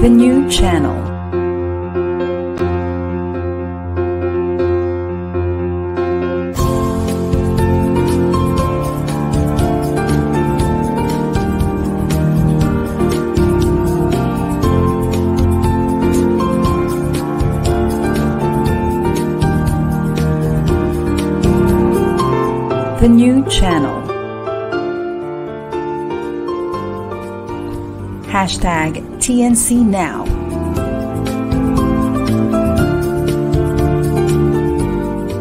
The new channel. The new channel. Hashtag TNCNow.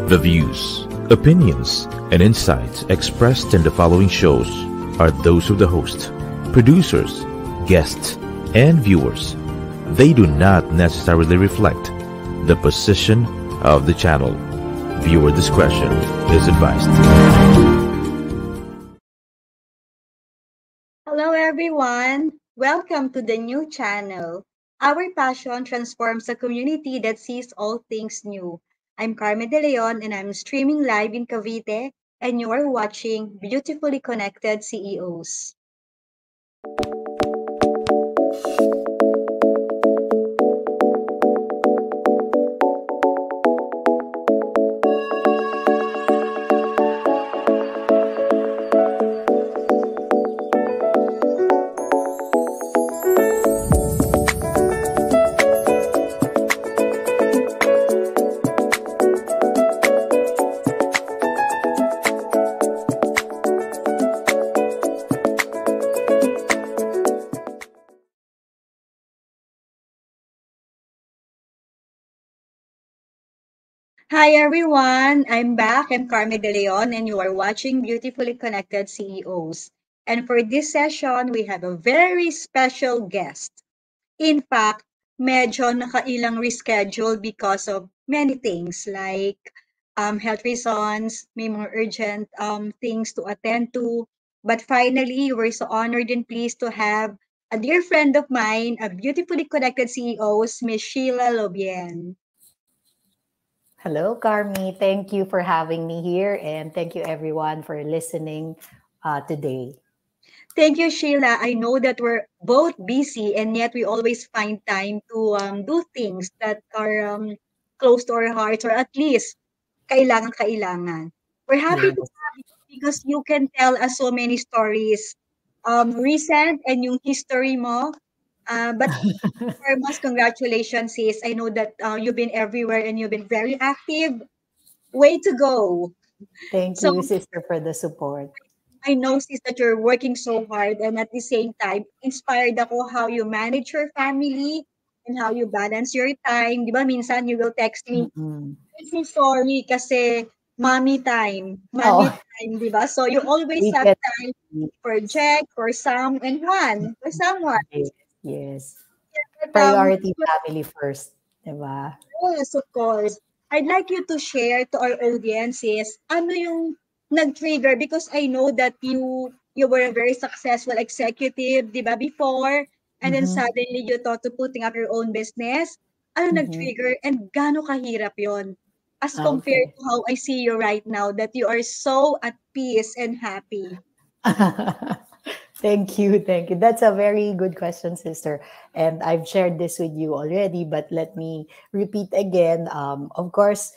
The views, opinions, and insights expressed in the following shows are those of the host, producers, guests, and viewers. They do not necessarily reflect the position of the channel. Viewer discretion is advised. Hello everyone! Welcome to the new channel. Our passion transforms a community that sees all things new. I'm Carmie De Leon and I'm streaming live in Cavite and you are watching Beautifully Connected CEOs. Hi everyone, I'm back. I'm Carmie De Leon and you are watching Beautifully Connected CEOs. And for this session, we have a very special guest. In fact, medyo nakailang reschedule because of many things like health reasons, may mga urgent things to attend to. But finally, we're so honored and pleased to have a dear friend of mine, a Beautifully Connected CEOs, Miss Sheila Lobien. Hello, Carmie. Thank you for having me here, and thank you everyone for listening today. Thank you, Sheila. I know that we're both busy and yet we always find time to do things that are close to our hearts or at least kailangan. We're happy to have you because you can tell us so many stories, recent and yung history mo. But foremost, congratulations, sis. I know that you've been everywhere and you've been very active. Way to go. Thank you, sister, for the support. I know, sis, that you're working so hard and at the same time, inspired ako how you manage your family and how you balance your time. Di ba, minsan you will text me, I'm so sorry kasi mommy time, di ba? So you always have time for Jack, for Sam, and Juan, for someone. Yes. Priority family first, di ba? Yes, of course. I'd like you to share to our audiences, ano yung nag-trigger? Because I know that you were a very successful executive, di ba, before? And then suddenly you thought to putting up your own business. Ano nag-trigger? And gaano kahirap yon? As compared to how I see you right now, that you are so at peace and happy. Thank you. Thank you. That's a very good question, sister. And I've shared this with you already, but let me repeat again. Of course,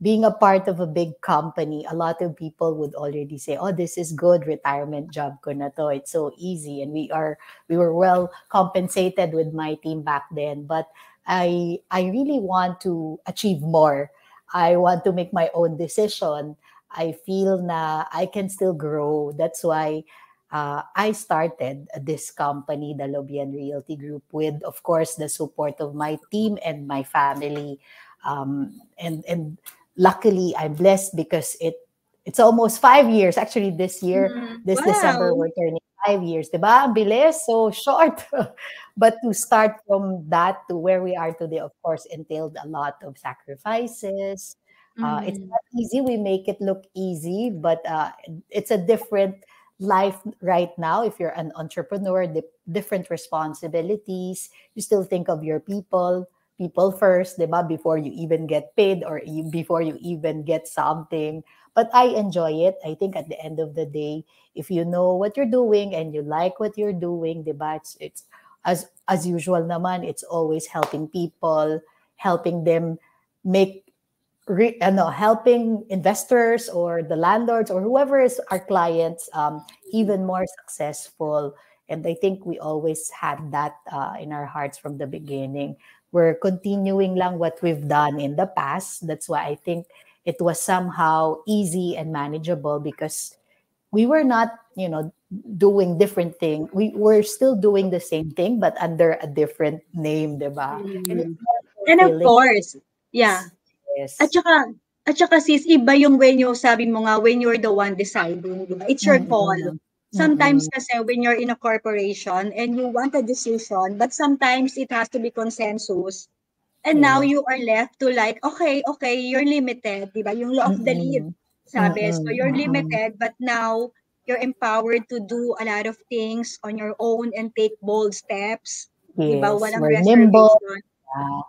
being a part of a big company, a lot of people would already say, "Oh, this is good retirement job ko na to. It's so easy." And we were well compensated with my team back then. But I really want to achieve more. I want to make my own decision. I feel na I can still grow. That's why I started this company, the Lobien Realty Group, with, of course, the support of my team and my family. And luckily, I'm blessed because it's almost 5 years. Actually, this year, this December, we're turning 5 years. Diba? Ang bilis, so short. But to start from that to where we are today, of course, entailed a lot of sacrifices. It's not easy. We make it look easy, but it's a different life right now. If you're an entrepreneur, different responsibilities, you still think of your people first, diba? Before you even get paid or before you even get something. But I enjoy it. I think at the end of the day, if you know what you're doing and you like what you're doing, diba? It's as usual naman, it's always helping people, helping them make helping investors or the landlords or whoever is our clients even more successful. And I think we always had that in our hearts from the beginning. We're continuing lang what we've done in the past. That's why I think it was somehow easy and manageable, because we were not, doing different thing. We were still doing the same thing, but under a different name, diba? And it's Mm. more And of fulfilling. course, yeah. At Yes. saka, sis, iba yung when you, sabi mo nga, when you're the one deciding, di ba? It's your call. Mm-mm. Sometimes Mm-mm. kasi when you're in a corporation and you want a decision, but sometimes it has to be consensus. And now Yes. you are left to like, okay, you're limited, di ba? Yung law of the lead, Mm-mm. sabi. So Mm-mm. you're Mm-mm. limited, but now you're empowered to do a lot of things on your own and take bold steps. Di ba? Yes, Walang we're nimble. reservation. Yeah.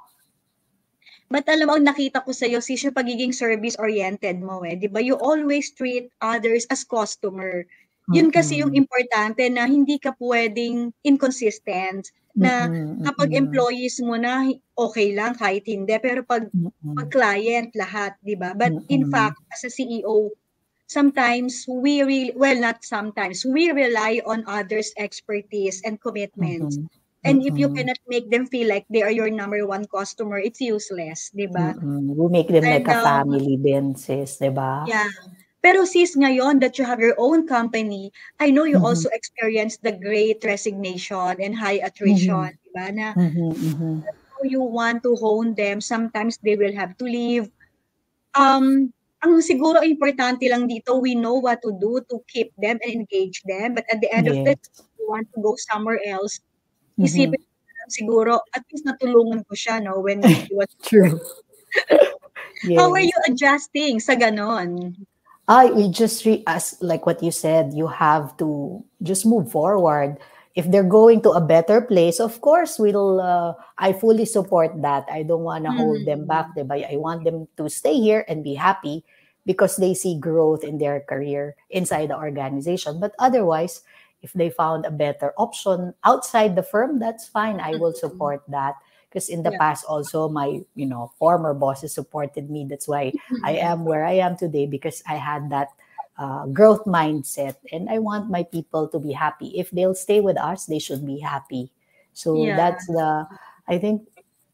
But alam mo, ang nakita ko sa'yo, sis, yung pagiging service-oriented mo eh. Di ba? You always treat others as customer. Yun kasi yung Mm-mm. importante, na hindi ka pwedeng inconsistent. Na Mm-mm. kapag Mm-mm. employees mo na, okay lang kahit hindi. Pero pag Mm-mm. client, lahat, di ba? But in Mm-mm. fact, as a CEO, sometimes we really, well, not sometimes, we rely on others' expertise and commitment. Mm-mm. And if you Mm-mm. cannot make them feel like they are your number one customer, it's useless, di ba? Mm-mm. We make them like And a family din, sis, diba? yeah. Pero sis, ngayon that you have your own company, I know you Mm-hmm. also experienced the great resignation and high Mm-hmm. attrition, di ba? Na Mm-hmm. Mm-hmm. you want to hone them, sometimes they will have to leave. Ang siguro importante lang dito, we know what to do to keep them and engage them. But at the end of the day, Yes. you want to go somewhere else, Mm-hmm. isipin mo na lang siguro, at least natulungan ko siya, no, when he was. True. How are you Yes. adjusting sa ganon? We just as like what you said, you have to just move forward. If they're going to a better place, of course, I fully support that. I don't want to hold them back. Mm. Diba? I want them to stay here and be happy because they see growth in their career inside the organization. But otherwise, if they found a better option outside the firm, that's fine. I will Mm. support that. Because in the Yeah. past, also my former bosses supported me. That's why I Mm. am where I am today, because I had that growth mindset, and I want my people to be happy. If they'll stay with us, they should be happy. So Yeah. I think,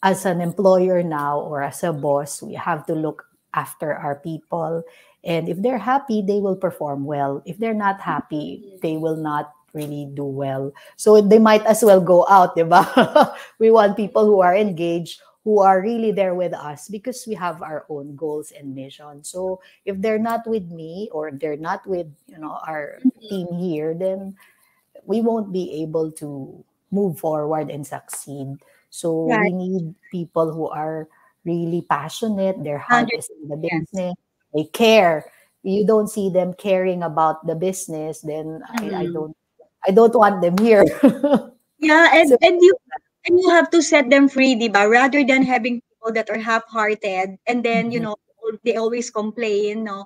as an employer now or as a boss, we have to look after our people. And if they're happy, they will perform well. If they're not happy, they will not really do well. So they might as well go out, diba? We want people who are engaged, who are really there with us, because we have our own goals and mission. So if they're not with me, or they're not with our team here, then we won't be able to move forward and succeed. So Right. we need people who are really passionate, their heart is in the 100%. business, they care. You don't see them caring about the business, then Mm. I don't want them here. Yeah, So and you have to set them free, 'di ba? Rather than having people that are half-hearted, and then, mhm, they always complain, no?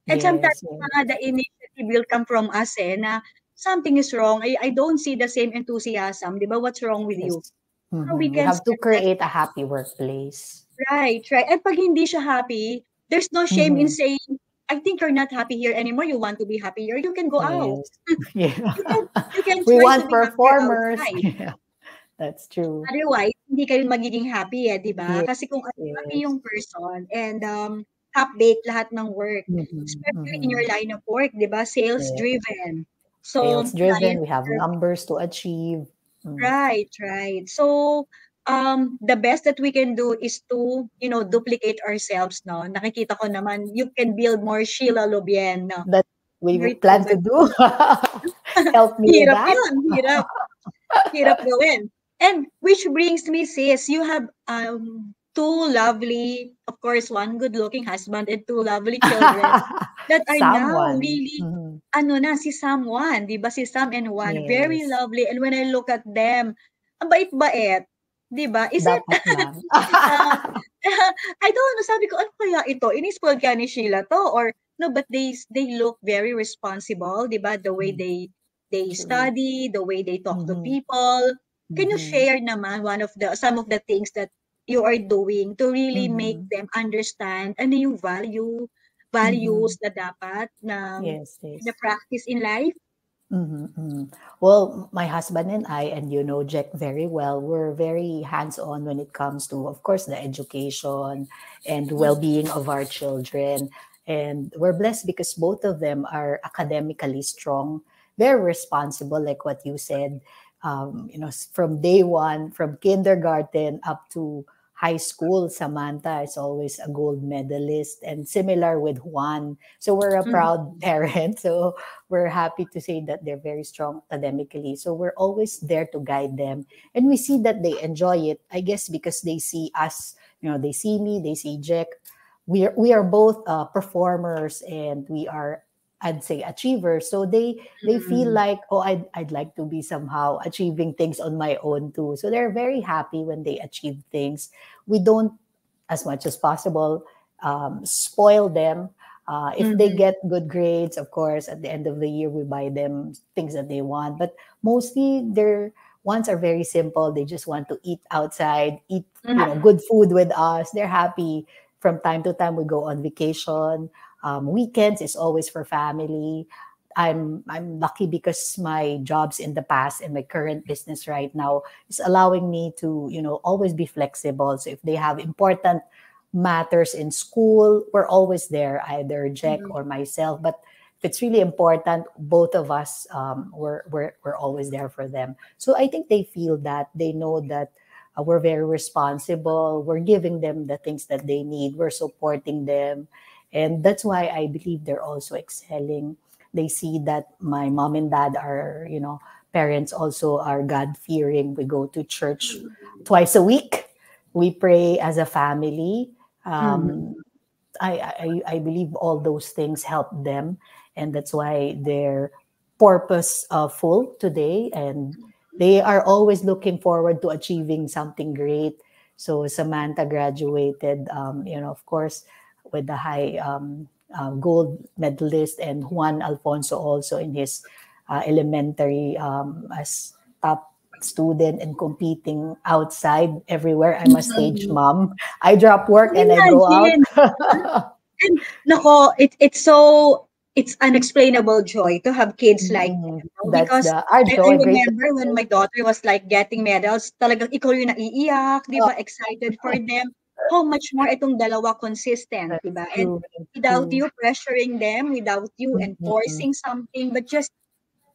And sometimes yes, yes, the initiative will come from us, eh, na something is wrong. I don't see the same enthusiasm, 'di ba? What's wrong with you? yes. So we We can have to set that create a happy workplace. right, right. And pag hindi siya happy, there's no shame in Mhm, saying, I think you're not happy here anymore. You want to be happier. You can go out. yes. Yeah. You can you can We try to want be happier performers. outside. Yeah, that's true. Otherwise, hindi kayo magiging happy eh, 'di ba? Yes, Kasi kung unhappy yes. yung person and half-baked lahat ng work, Mhm, especially in your mhm. line of work, 'di ba? Sales Yes. driven. So, Sales driven, clients we have are numbers to achieve. Mm. right, right. So, the best that we can do is to, duplicate ourselves, no? Nakikita ko naman, you can build more Sheila Lobien, no? That we Very plan to proven. do. Help me with Hirap that. yun, hirap. Hirap gawin. And which brings me, sis, you have two lovely, of course, one good-looking husband and two lovely children that are now Someone. really, Mhm. si Sam One, di ba? Si Sam and One, very Yes. lovely. And when I look at them, ang bait-bait, di ba? Is it, Dapat lang. uh, I don't know, sabi ko, ano kaya ito? Inispoiled kaya ni Sheila to? Or, no, but they look very responsible, di ba? The way Mm, they true. study, the way they talk to Mhm. people. Can you Mhm. share naman some of the things that you are doing to really make Mhm. them understand ano yung values Mhm. na dapat na Yes, yes. practice in life? Mhm, mhm. Well, my husband and I, and you know Jack very well, we're very hands-on when it comes to, of course, the education and well-being of our children. And we're blessed because both of them are academically strong, very responsible, like what you said. From day one, from kindergarten up to high school, Samantha is always a gold medalist, and similar with Juan. So we're a proud Mhm. parent. So we're happy to say that they're very strong academically. So we're always there to guide them. And we see that they enjoy it, I guess, because they see us, they see me, they see Jack. We are both performers, and we are, I'd say, achievers. So they feel Mm. like, oh, I'd like to be somehow achieving things on my own too. So they're very happy when they achieve things. We don't, as much as possible, spoil them. If they Mhm. get good grades, of course, at the end of the year, we buy them things that they want. But mostly their wants are very simple. They just want to eat outside, eat, good food with us. They're happy. From time to time, we go on vacation. Weekends is always for family. I'm lucky because my jobs in the past and my current business right now is allowing me to always be flexible. So if they have important matters in school, we're always there, either Jack Mhm. or myself. But if it's really important, both of us, we're always there for them. So I think they feel that, they know that we're very responsible. We're giving them the things that they need. We're supporting them. And that's why I believe they're also excelling. They see that my mom and dad are, parents also are God fearing. We go to church twice a week. We pray as a family. Um, Mhm. I believe all those things help them, and that's why they're purposeful today, and they are always looking forward to achieving something great. So Samantha graduated, of course, with the high gold medalist, and Juan Alfonso also in his elementary as top student and competing outside everywhere. I'm a stage Mhm. mom. I drop work and I go out. Imagine. And nako, it's unexplainable joy to have kids like Mm, them, no? that's Because the our I joy, great. remember when my daughter was like getting medals, talagang ikaw yung naiiyak, 'di ba? Excited for them. How much more itong dalawa consistent, 'di That's ba? And true. That's without true. you pressuring them, without you Mm-mm. enforcing something, but just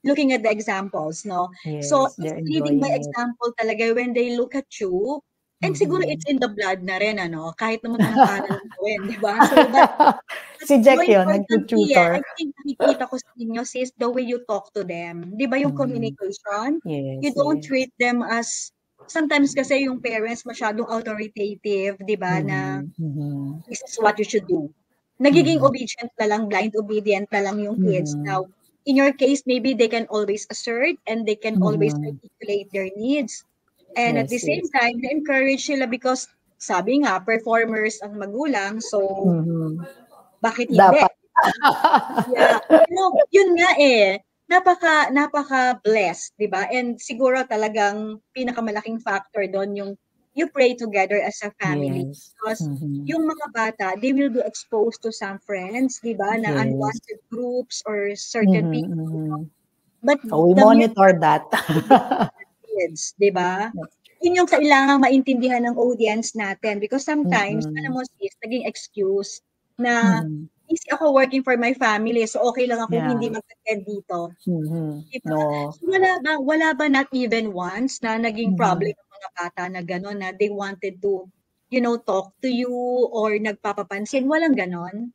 looking at the examples, no? So, Yes, it's they're leading by enjoying it. example talaga when they look at you, and siguro Mhm. it's in the blood na rin ano, kahit naman anong aral ang gawin, 'di ba? So, but Si more Jack yun, importantly, nagtututor. I think nakikita ko sa inyo sis, the way you talk to them. 'Di ba yung Mhm. communication? You Yes, don't yes. treat them as sometimes kasi yung parents masyadong authoritative, 'di ba, na Mhm, mhm, this is what you should do. Nagiging mhm, obedient na lang, blind obedient na lang yung kids. mhm, Now, in your case, maybe they can always assert and they can always mhm. articulate their needs. And at the Yes, same yes. time, na-encourage sila because sabi nga, performers ang magulang, so Mhm. bakit hindi? Dapat. Yeah. Yun nga eh. Napaka-blessed, 'di ba? And siguro talagang pinakamalaking factor doon yung you pray together as a family Yes. because Mhm. yung mga bata, they will be exposed to some friends, 'di ba, na Yes. unwanted groups or certain Mhm, people. mhm. But So we the mere monitor that. kids, 'di ba? That's Yun yung kailangang maintindihan ng audience natin because sometimes, alam mhm, mo sis, naging excuse na mhm. busy ako working for my family, so okay lang akong Yeah. hindi mag-attend dito, Mhm. 'di ba? No. So wala ba not even once na naging problem Mhm. ng mga bata na gano'n na they wanted to, talk to you or nagpapapansin, walang gano'n?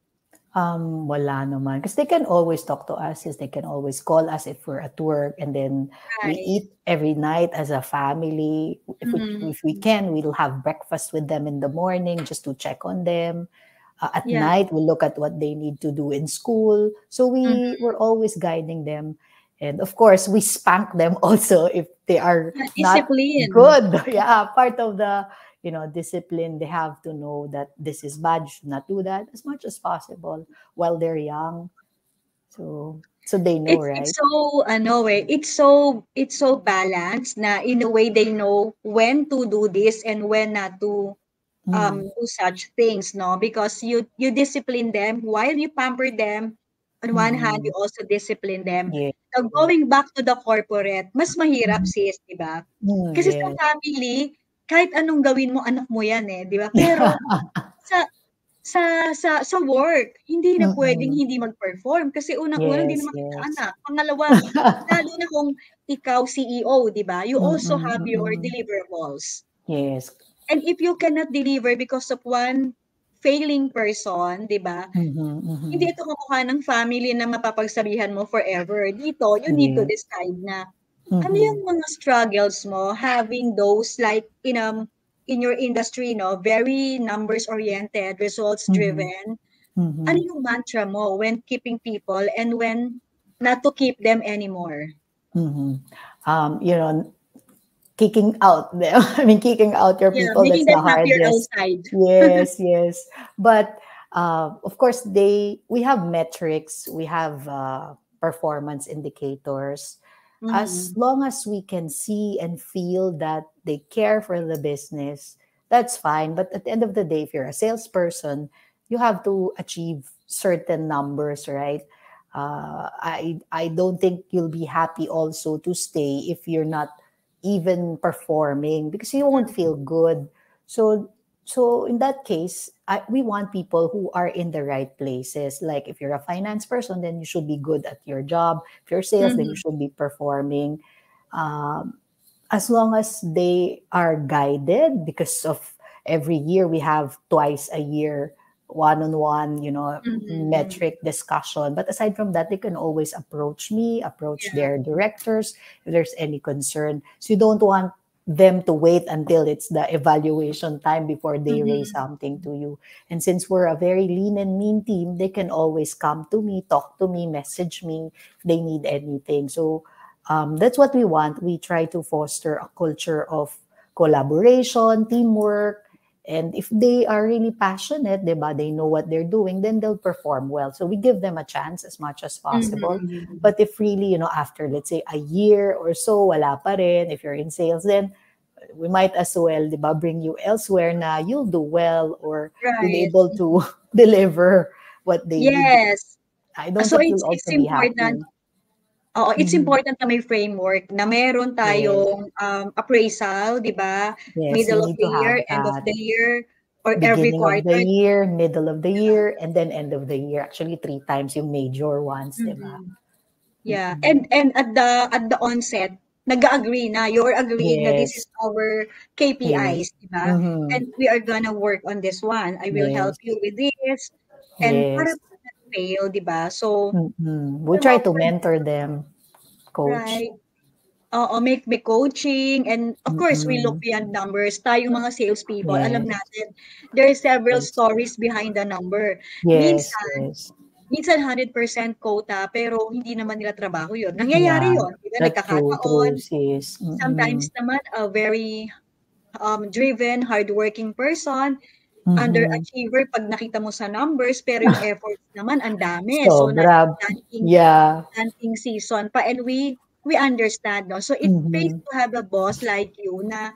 Wala naman. Because they can always talk to us. Yes, they can always call us if we're at work, and then we Right. eat every night as a family. If we Mhm. if we can, we'll have breakfast with them in the morning just to check on them. At Yeah. night, we look at what they need to do in school. So Mhm. we're always guiding them, and of course, we spank them also if they are Yeah, not discipline. good. Yeah, part of the discipline. They have to know that this is bad. You should not do that as much as possible while they're young. So So they know, It's right? so ano it's so balanced na in a way they know when to do this and when not to Mm. do such things, no? Because you discipline them while you pamper them. On one hand, Mm-hmm. you also discipline them. Yeah. So going back to the corporate, mas mahirap Mhm. sis, di ba? Mm, Kasi sa yes. family, kahit anong gawin mo, anak mo yan eh, di ba? Pero sa sa work, hindi na puwedeng Mm. hindi mag-perform kasi unang-una hindi Yes, naman kita yes. anak. Pangalawa, lalo na kung ikaw CEO, 'di ba? You also Mm, have your mm. deliverables. Yes. And if you cannot deliver because of one failing person, 'di ba? Mhm, Hindi mhm. ito kamukha ng family na mapapagsabihan mo forever. Dito, you need to Yes. decide na ano Mhm, yung mga struggles mo having those like in your industry, no, very numbers oriented, results mhm, driven. Ano mhm, yung mantra mo when keeping people and when not to keep them anymore? mhm. You know, kicking out them. I mean, kicking out your Yeah, people, making that's the them happier hardest. outside. Yes, yes. But of course, we have metrics, we have performance indicators. As Mhm. long as we can see and feel that they care for the business, that's fine. But at the end of the day, if you're a salesperson, you have to achieve certain numbers, right? I don't think you'll be happy also to stay if you're not even performing because you won't feel good. So in that case, we want people who are in the right places. Like if you're a finance person, then you should be good at your job. If you're sales, then you Mhm. should be performing. Um, as long as they are guided, because of every year we have twice a year one-on-one, Mhm. Mhm. metric discussion. But aside from that, they can always approach me, approach Yeah. their directors if there's any concern. So you don't want them to wait until it's the evaluation time before they raise Mhm. something to you. And since we're a very lean and mean team, they can always come to me, talk to me, message me if they need anything. So that's what we want. We try to foster a culture of collaboration, teamwork, and if they are really passionate, diba, they know what they're doing, then they'll perform well. So we give them a chance as much as Mhm. possible. Mhm. But if really, after let's say a year or so, wala pa rin, if you're in sales, then we might as well, diba, bring you elsewhere na you'll do well or you'll be Right. able to deliver what they need. Yes. I don't So think it's you'll it's also be important. happy. Oo, it's Mhm. important na may framework na meron Yes. tayong appraisal, 'di ba? Yes, we Middle of need the to have year, end of that. the year, or every Beginning of the quarter. year, middle of the year, and then end of the year. Actually, three times yung major ones, di ba? Mhm. Yeah, Mm-mm. and at the onset, nag-a-agree na, you're agreeing na this is Yes, our yes. KPIs, 'di ba? Mm-hmm. And we are gonna work on this one. I will help Yes, you with this, and para yes. not fail, 'di ba? So, Mm-mm. We alam mo, try to mentor them, coach. right. Oo, may coaching and of course we look Mm-mm. beyond numbers. Tayong mga salespeople, alam Yes, natin there are several yes. stories behind the number. Yes, Minsan yes. minsan 100% quota pero hindi naman nila trabaho 'yun. Nangyayari Yeah, 'yun, 'di ba, that's true, true, nagkakataon. sis. Mm-mm. Sometimes naman a very, driven, hardworking person, Mm-hmm. underachiever 'pag nakita mo sa numbers pero yung efforts naman ang dami. So nasa Sobra. Yeah. planting season pa and we understand, 'no. So it pays Mm-hmm. to have a boss like you na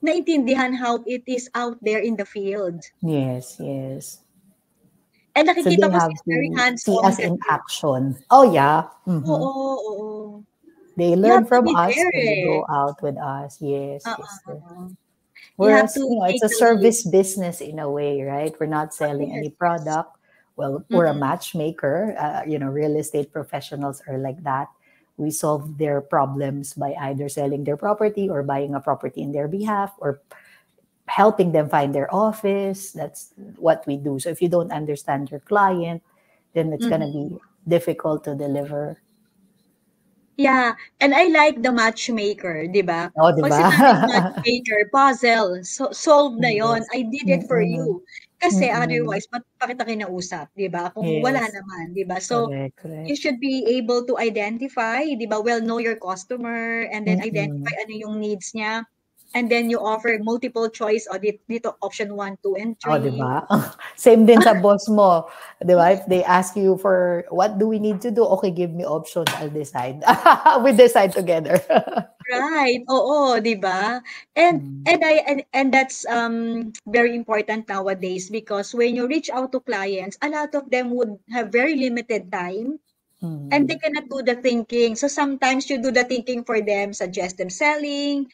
naintindihan how it is out there in the field. Yes, yes. And So nakikita they ko have sis very to see hands-on us ka in din. action. Oh, yeah. Oo, Mhm. oo. They You learn have to from be us there, when they eh. go out with us. Yes, Oo, sister. oo. You have Whereas, to it's take a the lead. service business in a way, right? We're not selling Yes, any yes. product. Well, we're a Mm, matchmaker. Real estate professionals are like that. We solve their problems by either selling their property or buying a property in their behalf or helping them find their office. That's what we do. So if you don't understand your client, then it's going to mhm. be difficult to deliver. Yeah, and I like the matchmaker, 'di ba? Oh, di 'Pag ba? sinabing matchmaker, puzzle, solved na 'yon. Yes. I did it for Mm-mm. you. Kasi Mm-mm. otherwise, ba't pa kita kinausap, 'di ba? Kung wala Yes. naman, 'di ba? So, Correct, you correct. should be able to identify, 'di ba? Well, know your customer and then identify Mm-mm. ano yung needs niya. and then you offer multiple choice o dito option 1, 2, and Oh, di 3. ba? Same din sa boss mo. Di ba? If they ask you for what do we need to do, okay, give me options, I'll decide. We decide together. Right, oo, 'di ba? And Mm. and that's very important nowadays because when you reach out to clients, a lot of them would have very limited time and they Mm. cannot do the thinking. So sometimes you do the thinking for them, suggest them selling.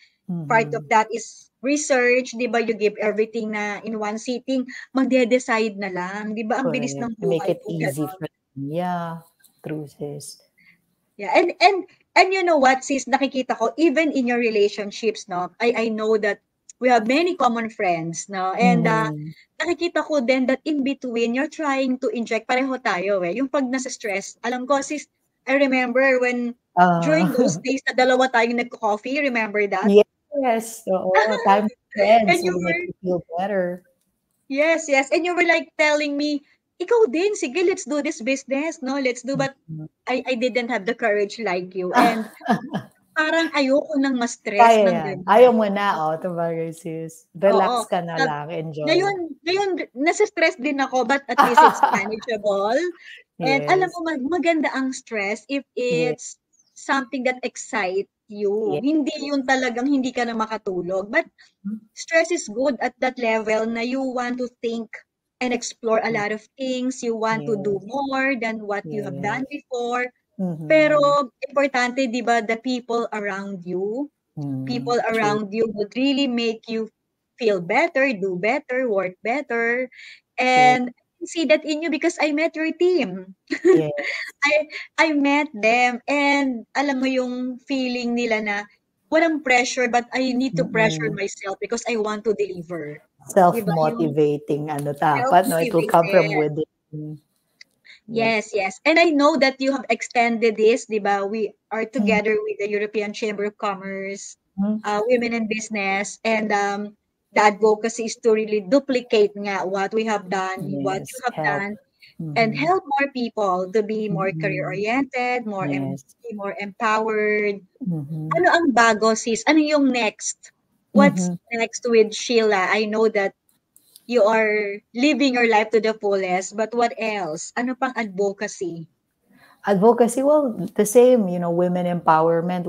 Part of Mhm. that is research, 'di ba? You give everything na in one sitting, magde-decide na lang, 'di ba? Ang bilis Correct. ng Make buhay it po, easy gano'n. for them. Yeah. True, sis. Yeah, and you know what, sis, nakikita ko even in your relationships, no, I know that we have many common friends, no, and Mhm. nakikita ko din that in between you're trying to inject, pareho tayo eh, yung pag nasa stress, alam ko sis, I remember when during those Ah. days na dalawa tayong nagko-coffee, remember that? Yes. Oo. Time with friends And you will make were you feel better. Yes, yes. And you were like telling me, ikaw din, sige, let's do this business, no? Let's do, but Mhm. I didn't have the courage like you. And parang ayoko nang ma-stress Kaya ng yan. gano'n. Ayaw mo na, oh, sabagay sis. Oo. Relax ka na Sab lang, enjoy. ngayon ngayon nase-stress din ako but at least it's manageable. And alam Yes. mo maganda ang stress if Yes. it's something that excites you. Yes. Hindi yun talagang hindi ka na makatulog. But stress is good at that level na you want to think and explore a lot of things. You want to do Yes. more than what you have done Yes. before. Pero Mhm. importante 'di ba the people True. around you would really make you feel better, do better, work better. Yes. And I can see that in you because I met your team. Yes. I I met them and alam mo yung feeling nila na walang pressure but I need to pressure Mm. myself because I want to deliver. 'Di ba yung Self-motivating ano dapat, no? It will come from self-motivated. within. Yes. Yes, yes. And I know that you have extended this, 'di ba? We are Mm. together with the European Chamber of Commerce, Mm. Women in Business, and the advocacy is to really duplicate nga what we have done, what you Yes. have Help. done, and Mhm. help more people to be more Mm. career-oriented, Yes. be more empowered. Mhm. Ano ang bago, sis? Ano yung next? What's Mhm. next with Sheila? I know that you are living your life to the fullest, but what else? Ano pang advocacy? Advocacy, well, the same, women empowerment.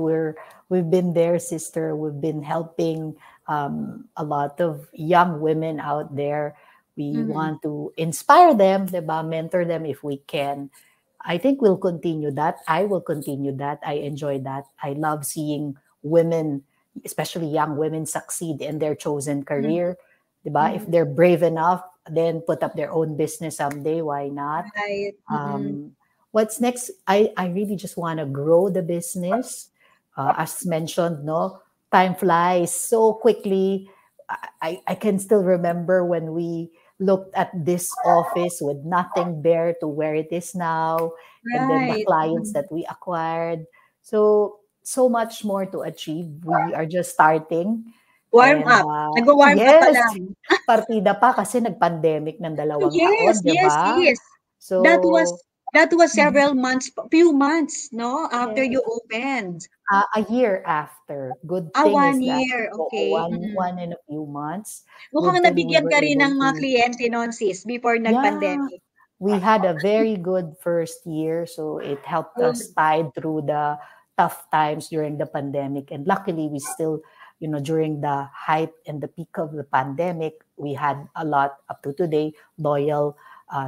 We've been there, sister. We've been helping a lot of young women out there. We Mhm. want to inspire them, diba? Mentor them if we can. I think we'll continue that. I will continue that. I enjoy that. I love seeing women, especially young women, succeed in their chosen Mhm. career. Diba? If Mhm. they're brave enough, then put up their own business someday. Why not? Right. Mm-mm. What's next? I really just want to grow the business. As mentioned, no, time flies so quickly. I can still remember when we looked at this office with nothing there to where it is now, and then the Right. clients Mhm. that we acquired. So much more to achieve. We are just starting. Warm And up. Nagwa-warm up pa yes, lang. partida pa kasi nag-pandemic ng dalawang Yes, taon, di yes, ba? yes. That was So, that was mhm, several months, few months, no, after yes. you opened. A year after. Good Ah, thing is one that year. oo, Okay. Mm-mm. one and a few months. Mukhang Good thing we nabigyan were ka rin able ng mga to, kliyente noon, sis, before yeah, nag-pandemic. we had a very good first year. So it helped us Good. tide through the tough times during the pandemic. And luckily, we still, during the height and the peak of the pandemic, we had a lot up to today, loyal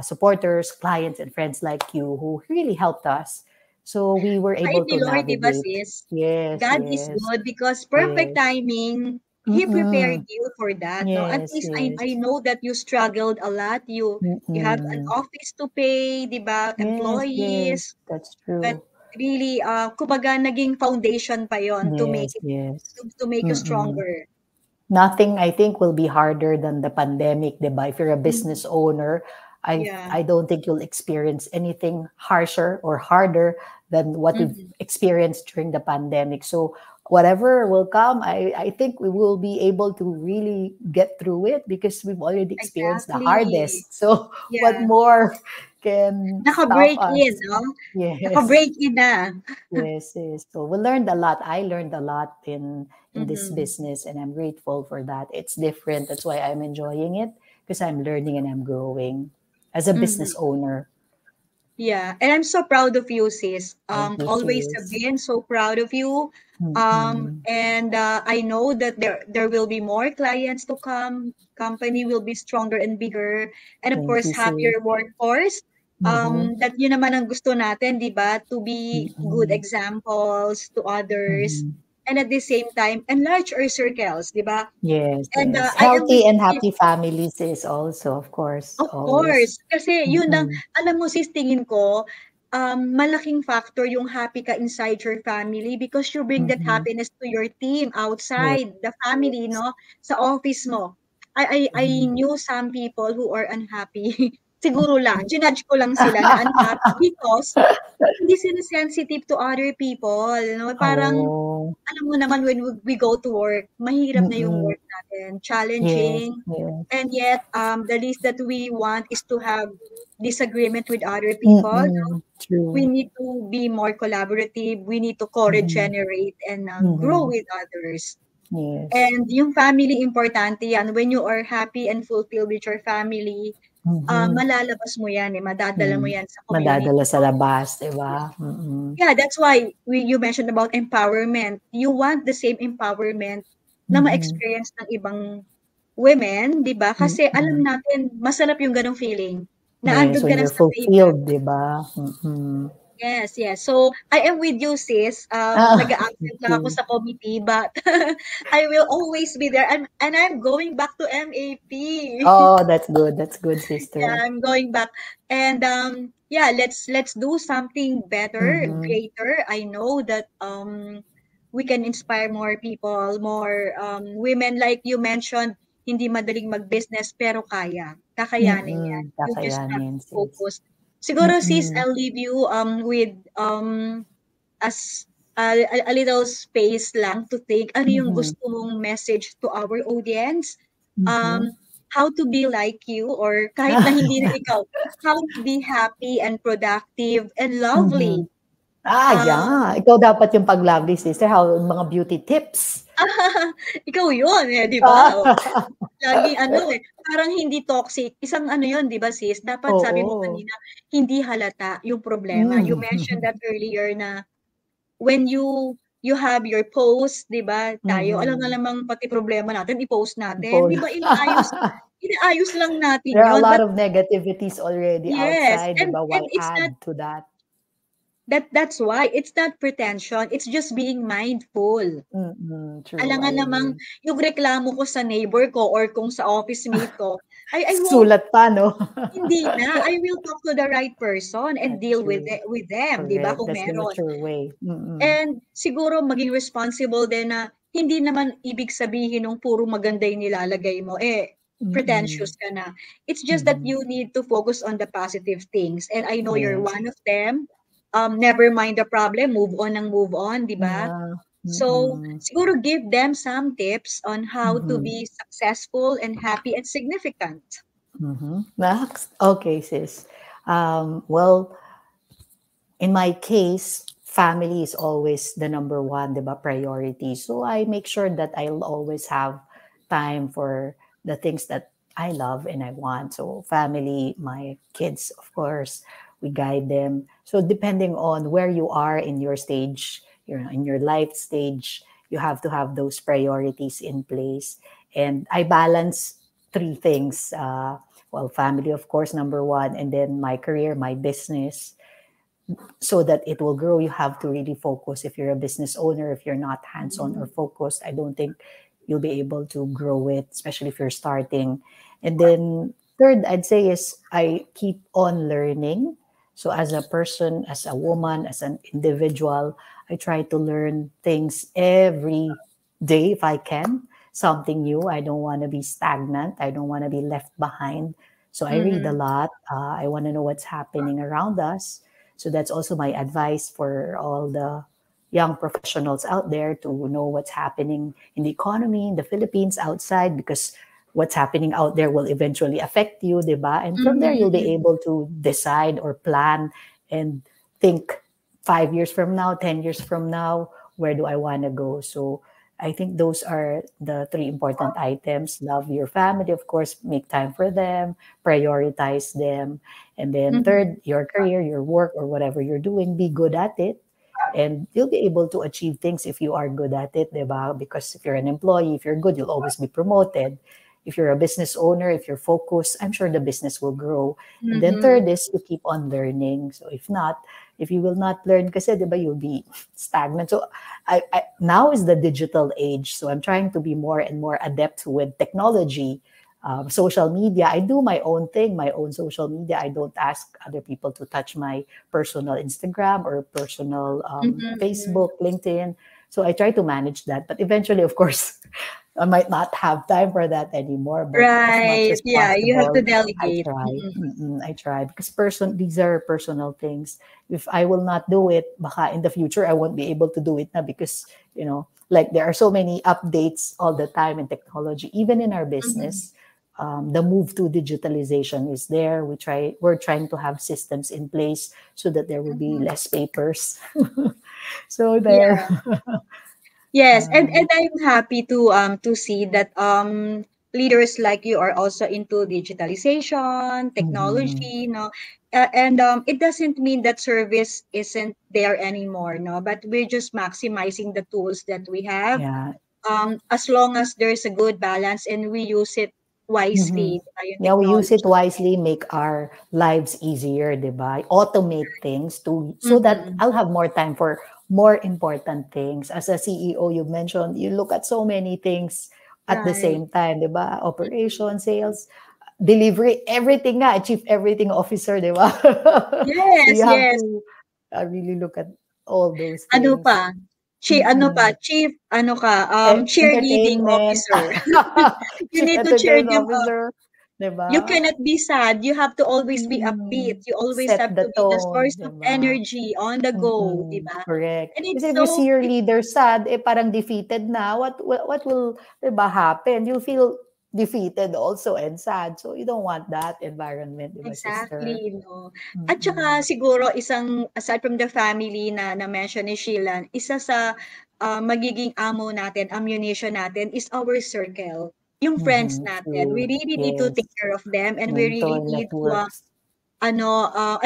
supporters, clients, and friends like you who really helped us. So we were Bait able ni to Lord, 'di ba, navigate. sis? Yes, God is yes, good because perfect yes. timing, He prepared Mm-mm. you for that, no? At Yes, least yes. I know that you struggled a lot. You have an Mm-mm. office to pay, 'di ba? Yes, yes, Employees, that's but true. really, kumbaga naging foundation pa 'yon to make Yes, it yes. to make you Mm-mm. stronger. Nothing, I think, will be harder than the pandemic, 'di ba? If you're a Mhm. business owner, I Yeah. I don't think you'll experience anything harsher or harder than what we've Mhm. experienced during the pandemic. So whatever will come, I think we will be able to really get through it because we've already experienced the Exactly. hardest. So what Yeah. more can stop Naka-break in, us? no? Yes. Naka-break in na. Yes, yes. So we learned a lot. I learned a lot in this Mhm. business, and I'm grateful for that. It's different. That's why I'm enjoying it because I'm learning and I'm growing as a business Mhm. owner. Yeah, and I'm so proud of you, sis. Thank you, Always have sis. been so proud of you. Mm-mm. And I know that there will be more clients to come. Company will be stronger and bigger, and of Thank course you, sis. happier workforce. Mm-hmm. That yun naman ang gusto natin, di ba? To be good Mm-mm. examples to others, Mm-hmm. and at the same time enlarge our circles, di ba? Yes, And yes. I am with Healthy and you. happy families is also, of course, Of always. course, kasi yun ang Mm-mm. alam mo sis tingin ko, malaking factor yung happy ka inside your family because you bring that Mm-hmm. happiness to your team Yes. outside the family, no? Sa office mo. I Mm-hmm. knew some people who are unhappy. Siguro lang, jinudge ko lang sila na unhappy because hindi sila sensitive to other people, no? Parang Oh. alam mo naman when we go to work, mahirap na yung Mm-mm. work natin, Yes, challenging, yes. and yet the least that we want is to have disagreement with other people. No? Mm-mm. We True. need to be more collaborative. We need to Mm-hmm. co-regenerate and grow Mm-hmm. with others. Yes. And yung family, importante yan. When you are happy and fulfilled with your family, Mm-hmm. malalabas mo yan, madadala mo Mm. yan sa Madadala community. sa labas, 'di ba? Mm. Yeah, that's why you mentioned about empowerment. You want the same empowerment na Mhm. ma-experience ng ibang women, 'di ba? Kasi alam Mm. natin masarap yung gano'ng feeling na Yes, andun ka when na you're sa table. fulfilled, 'di ba? Mm. Yes, yes. So, I am with you, sis. Ah, thank Nag-a-absent lang ako you. sa committee, but I will always be there. And I'm going back to MAP. Oh, that's good, Yeah, sister. I'm going back. And yeah, let's do something better, Mhm. greater. I know that we can inspire more people, more women like you mentioned, hindi madaling mag-business pero kaya. Kakayanin yan. You just have Kakayanin, to sis. focus. Siguro sis, Mm. I'll leave you with as a little space lang to think ano yung Mhm. gusto mong message to our audience. Mhm. Um, how to be like you or kahit na hindi na ikaw, how to be happy and productive and lovely. Mhm. Ah, Um, yeah. Ikaw dapat yung pag-lovely, sister. How mga beauty tips. ikaw yun eh, di ba? Ah. O, laging ano eh, parang hindi toxic. Isang ano yun, di ba sis? Dapat sabi mo Oo. kanina, hindi halata yung problema. You mentioned Mm. that earlier na when you have your post, 'di ba? Tayo alam na Mhm. namang pati problema natin i-post natin, 'di Bold. ba inaayos lang natin There are a 'yon. lot But of negativities already yes, outside, 'di ba? and Why it's not add to that? that's why it's not pretension, it's just being mindful. True, I Alangan namang agree. yung reklamo ko sa neighbor ko or kung sa office mate ko, I won't. Sulat pa, no? Hindi na, I will talk to the right person and That's deal true. with them, 'di ba, Correct. kung That's the meron. mature way. And siguro maging responsible din na hindi naman ibig sabihin nung puro maganda yung nilalagay mo, eh, Mm. pretentious ka na. It's just that Mhm. you need to focus on the positive things and I know you're Yes. one of them. Never mind the problem, move on and move on, 'di ba? Yeah. So, Mm. siguro give them some tips on how to Mhm. be successful and happy and significant. Next. Okay, sis. Well, in my case, family is always the number one, the priority. So I make sure that I'll always have time for the things that I love and I want. So family, my kids, of course, we guide them. So depending on where you are in your stage, in your life stage, you have to have those priorities in place. And I balance three things. Well, family, of course, number one, and then my career, my business, so that it will grow. You have to really focus. If you're a business owner, if you're not hands-on or focused, I don't think you'll be able to grow it, especially if you're starting. And then third, I'd say is I keep on learning. So as a person, as a woman, as an individual, I try to learn things every day if I can, something new. I don't want to be stagnant. I don't want to be left behind. So I read a Mhm. lot. I want to know what's happening around us. So that's also my advice for all the young professionals out there to know what's happening in the economy, in the Philippines, outside, because what's happening out there will eventually affect you, diba? And from there, you'll be able to decide or plan and think 5 years from now, 10 years from now, where do I want to go? So I think those are the three important items. Love your family, of course, make time for them, prioritize them. And then third, your career, your work, or whatever you're doing, be good at it. And you'll be able to achieve things if you are good at it, diba? Because if you're an employee, if you're good, you'll always be promoted. If you're a business owner, if you're focused, I'm sure the business will grow. And then third is to keep on learning. So if not, if you will not learn, kasi diba, you'll be stagnant. So now is the digital age. So I'm trying to be more and more adept with technology, social media. I do my own thing, my own social media. I don't ask other people to touch my personal Instagram or personal Facebook, LinkedIn. So I try to manage that. But eventually, of course, I might not have time for that anymore. But as much Right. as Yeah, you have to possible, I delegate. try. I try because these are personal things. If I will not do it, baka in the future I won't be able to do it now because like there are so many updates all the time in technology, even in our business. The move to digitalization is there. We're trying to have systems in place so that there will be less papers. So there. Yeah. Yes, and I'm happy to see that leaders like you are also into digitalization, Mhm. technology, and it doesn't mean that service isn't there anymore, no, but we're just maximizing the tools that we have. Yeah. As long as there's a good balance and we use it Mhm. wisely, yung Yeah, we use technology. it wisely, make our lives easier, 'di ba? Automate things so that Mm-hmm. I'll have more time for more important things. As a CEO, you mentioned you look at so many things at the Right. same time, 'di ba? Operation, sales, delivery, everything nga, chief everything officer, 'di ba? So Yes, you have yes. to really look at all those Ano things. pa? Ano pa? Mm-mm. Chief, ano ka? Cheerleading Entertainment, officer. You chief need to cheer entertainment them up. officer, 'di You ba? cannot be sad. You have to always be upbeat. Mm, You always set have the to be the tone, source 'di of ba? energy on the go, di ba? Correct. And Kasi it's if you see so, your leader sad, parang defeated na, what will, 'di ba, happen? You'll feel defeated also and sad. So you don't want that environment, 'di ba, sister? exactly, no. At saka Mm-mm. siguro aside from the family na mention ni Sheila, isa sa magiging ammo natin, ammunition natin is our circle. Yung friends natin. We True. really need to Yes. take care of them and we really Mentor need to networks. I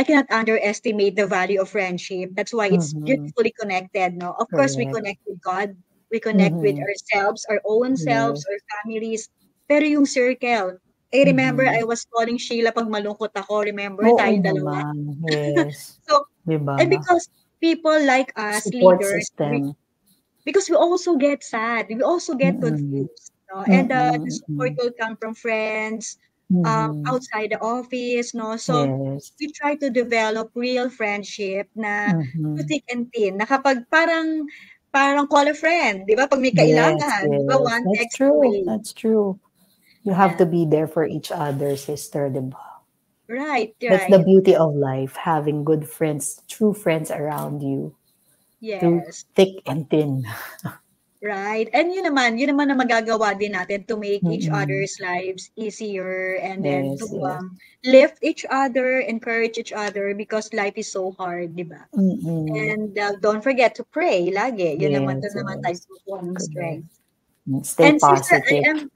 cannot underestimate the value of friendship. That's why it's Mm-hmm. beautifully connected, no? Of course, we Correct. connect with God, we connect with Mm-hmm. ourselves, our own selves, Yes. our families, pero yung circle. I remember Mm-hmm. I was calling Sheila pag malungkot ako. Remember Oo tayong dalawa? naman. Yes. So, 'Di ba? and because people like us, Support leaders, system. because we also get sad, we also get Mm. confused, no? And the support Mm. will come from friends, Mhm. outside the office, no? So Yes. we try to develop real friendship na through Mhm. thick and thin, na kapag parang call a friend, di ba? Pag may Yes, kailangan, di ba? yes. One That's text true. away. That's true. You have Yeah. to be there for each other, sister, 'di ba? Right, That's the right. beauty of life, having good friends, true friends around you, through Yes. thick and thin. Right. And yun naman na magagawa din natin to make each Mm. other's lives easier and then to Yes, yes. lift each other, encourage each other because life is so hard, di ba? Mm. And don't forget to pray lagi. Yun naman, Yes, doon naman tayo yes. kukuha ng Correct. strength. Stay And sister, positive.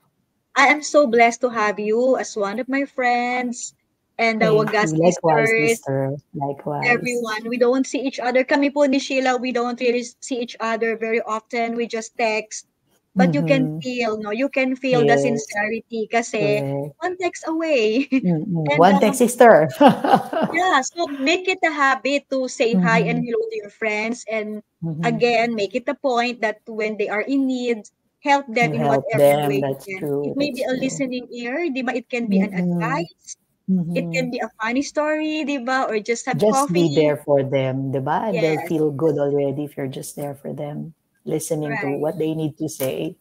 I am so blessed to have you as one of my friends and the Thank you. Wagas Likewise, sisters. sister. Likewise. Everyone, we don't see each other. Kami po ni Sheila, we don't really see each other very often. We just text. But you can Mhm. feel, no? You can feel the Yes, sincerity kasi correct. one text away. And One text sister. yeah, so make it a habit to say hi and Mhm, hello to your friends. And mhm. again, make it a point that when they are in need, help them You in help whatever them. way you That's can. It true. may be That's a true. listening ear, di ba? It can be an Mm-mm. advice. It can Mhm. be a funny story, di ba? Or just have Just be coffee. there for them, 'di ba? And they'll Yes, feel good already if you're just there for them, listening to right. what they need to say.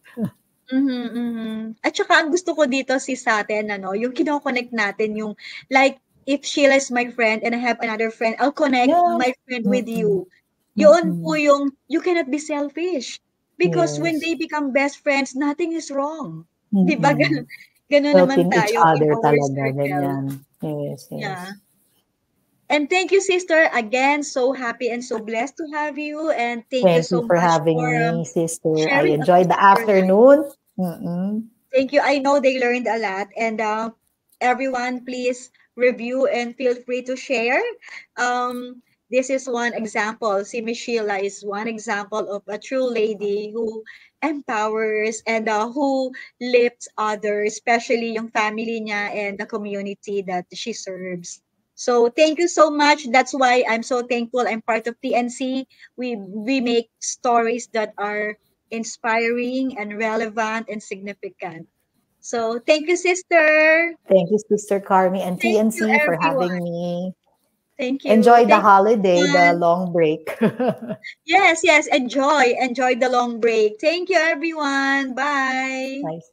Mhm, mhm. At saka ang gusto ko dito sa'tin ano, yung kino-connect natin yung like if Sheila is my friend and I have another friend, I'll connect Yeah. my friend with Mm-mm. you. Yun po yung, you cannot be selfish. Because when Yes. they become best friends, nothing is wrong. Di ba? Mm. Ganun naman Helping each tayo in other our talaga, circle. ganyan. Yes, Yeah. yes. And thank you, sister. Again, so happy and so blessed to have you. And thank you Thank so you for much having for me, sister. I sharing a enjoyed piece the of your life. afternoon. Mm-mm. Thank you. I know they learned a lot. And everyone, please review and feel free to share. This is one example. Si Miss Sheila is one example of a true lady who empowers and who lifts others, especially yung family niya and the community that she serves. So thank you so much. That's why I'm so thankful I'm part of TNC. We make stories that are inspiring and relevant and significant. So thank you, sister. Thank you, Sister Carmi and Thank you, TNC for everyone. having me. Thank you. Enjoy the Thank you, holiday, the everyone. long break. Yes, yes. Enjoy the long break. Thank you, everyone. Bye. Nice.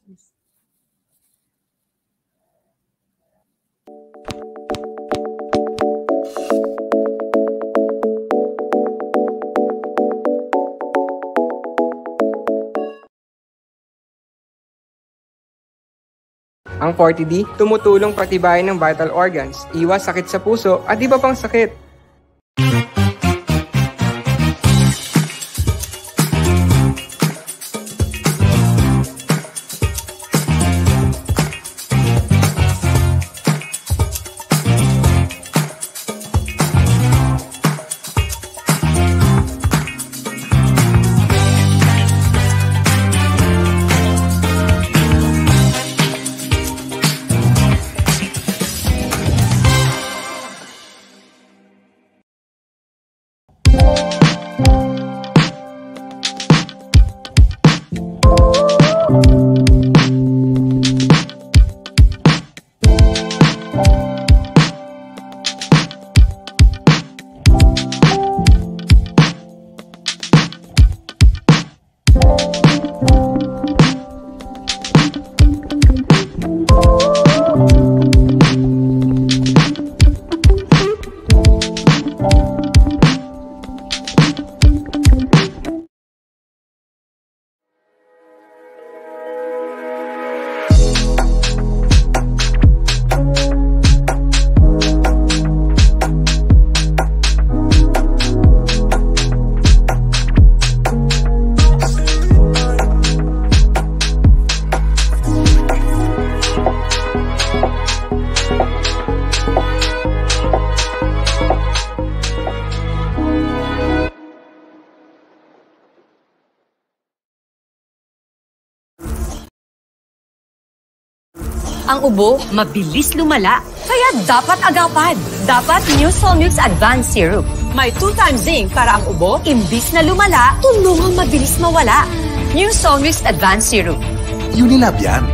Ang 40D, tumutulong patibayin ng vital organs, iwas sakit sa puso at iba pang sakit. Ang ubo, mabilis lumala, kaya dapat agapan. Dapat New Solmux Advanced Syrup. May 2 times zinc para ang ubo, imbis na lumala, tulungang mabilis mawala. New Solmux Advanced Syrup. Unilab yan.